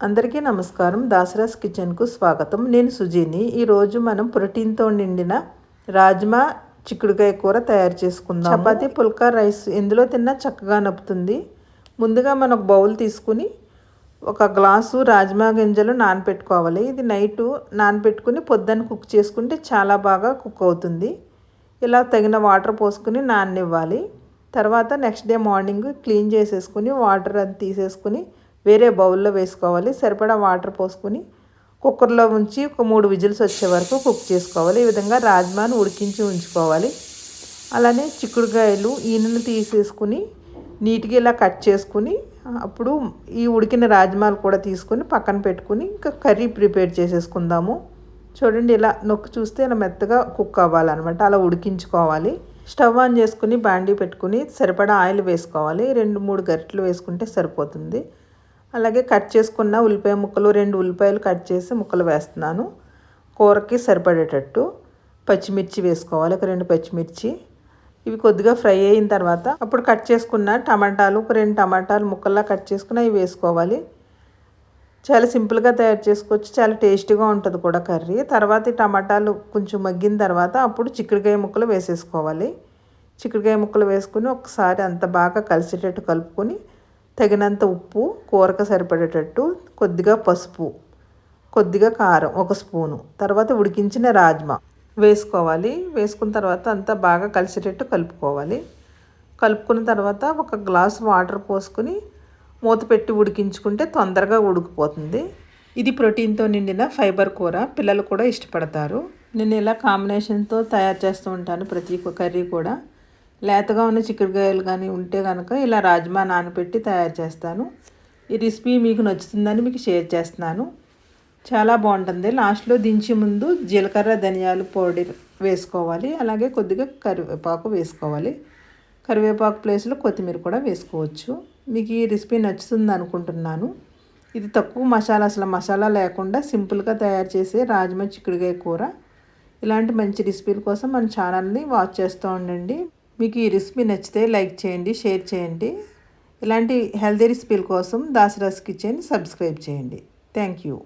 అందరికీ నమస్కారం. దాసరాస్ కిచెన్కు స్వాగతం. నేను సుజీని. ఈరోజు మనం ప్రోటీన్తో నిండిన రాజ్మా చిక్కుడుకాయ కూర తయారు చేసుకుందాం. చపాతీ పుల్కా రైస్ ఎందులో తిన్నా చక్కగా నప్పుతుంది. ముందుగా మనం ఒక బౌల్ తీసుకుని ఒక గ్లాసు రాజ్మా గింజలు నానపెట్టుకోవాలి. ఇది నైటు నానపెట్టుకుని పొద్దున్న కుక్ చేసుకుంటే చాలా బాగా కుక్ అవుతుంది. ఇలా తగిన వాటర్ పోసుకుని నాననివ్వాలి. తర్వాత నెక్స్ట్ డే మార్నింగ్ క్లీన్ చేసేసుకుని వాటర్ అది తీసేసుకుని వేరే బౌల్లో వేసుకోవాలి. సరిపడా వాటర్ పోసుకొని కుక్కర్లో ఉంచి ఒక 3 విజిల్స్ వచ్చే వరకు కుక్ చేసుకోవాలి. ఈ విధంగా రాజ్మాను ఉడికించి ఉంచుకోవాలి. అలానే చిక్కుడుకాయలు ఈనెను తీసేసుకుని నీట్గా ఇలా కట్ చేసుకుని అప్పుడు ఈ ఉడికిన రాజ్మాలు కూడా తీసుకుని పక్కన పెట్టుకుని ఇంకా కర్రీ ప్రిపేర్ చేసేసుకుందాము. చూడండి, ఇలా నొక్కి చూస్తే ఇలా మెత్తగా కుక్ అవ్వాలన్నమాట. అలా ఉడికించుకోవాలి. స్టవ్ ఆన్ చేసుకుని బాండీ పెట్టుకుని సరిపడా ఆయిల్ వేసుకోవాలి. 2-3 గరిటెలు వేసుకుంటే సరిపోతుంది. అలాగే కట్ చేసుకున్న ఉల్లిపాయ ముక్కలు 2 ఉల్లిపాయలు కట్ చేసి ముక్కలు వేస్తున్నాను. కూరకి సరిపడేటట్టు పచ్చిమిర్చి వేసుకోవాలి. ఒక 2 పచ్చిమిర్చి. ఇవి కొద్దిగా ఫ్రై అయిన తర్వాత అప్పుడు కట్ చేసుకున్న టమాటాలు ఒక 2 టమాటాలు ముక్కల్లా కట్ చేసుకుని అవి వేసుకోవాలి. చాలా సింపుల్గా తయారు చేసుకోవచ్చు. చాలా టేస్టీగా ఉంటుంది కూడా కర్రీ. తర్వాత ఈ టమాటాలు కొంచెం మగ్గిన తర్వాత అప్పుడు చిక్కుడుకాయ ముక్కలు వేసేసుకోవాలి. చిక్కుడుకాయ ముక్కలు వేసుకుని ఒకసారి అంత బాగా కలిసేటట్టు కలుపుకొని తగినంత ఉప్పు, కూరకు సరిపడేటట్టు కొద్దిగా పసుపు, కొద్దిగా కారం 1 స్పూను, తర్వాత ఉడికించిన రాజ్మా వేసుకోవాలి. వేసుకున్న తర్వాత అంతా బాగా కలిసేటట్టు కలుపుకోవాలి. కలుపుకున్న తర్వాత ఒక గ్లాసు వాటర్ పోసుకుని మూత పెట్టి ఉడికించుకుంటే తొందరగా ఉడికిపోతుంది. ఇది ప్రోటీన్తో నిండిన ఫైబర్ కూర. పిల్లలు కూడా ఇష్టపడతారు. నేను ఇలా కాంబినేషన్తో తయారు చేస్తూ ఉంటాను ప్రతి కర్రీ కూడా. లేతగా ఉన్న చిక్కుడుకాయలు కానీ ఉంటే కనుక ఇలా రాజ్మా నానబెట్టి తయారు చేస్తాను. ఈ రెసిపీ మీకు నచ్చుతుందని మీకు షేర్ చేస్తున్నాను. చాలా బాగుంటుంది. లాస్ట్లో దించే ముందు జీలకర్ర ధనియాలు పౌడర్ వేసుకోవాలి. అలాగే కొద్దిగా కరివేపాకు వేసుకోవాలి. కరివేపాకు ప్లేస్లో కొత్తిమీర కూడా వేసుకోవచ్చు. మీకు ఈ రెసిపీ నచ్చుతుంది అనుకుంటున్నాను. ఇది తక్కువ మసాలా, అసలు మసాలా లేకుండా సింపుల్గా తయారు చేసే రాజ్మా చిక్కుడుకాయ కూర. ఇలాంటి మంచి రెసిపీల కోసం మన ఛానల్ని వాచ్ చేస్తూ ఉండండి. మీకు ఈ రెసిపీ నచ్చితే లైక్ చేయండి, షేర్ చేయండి. ఇలాంటి హెల్తీ రెసిపీల కోసం దాసరాస్ కిచెన్ సబ్స్క్రైబ్ చేయండి. Thank you.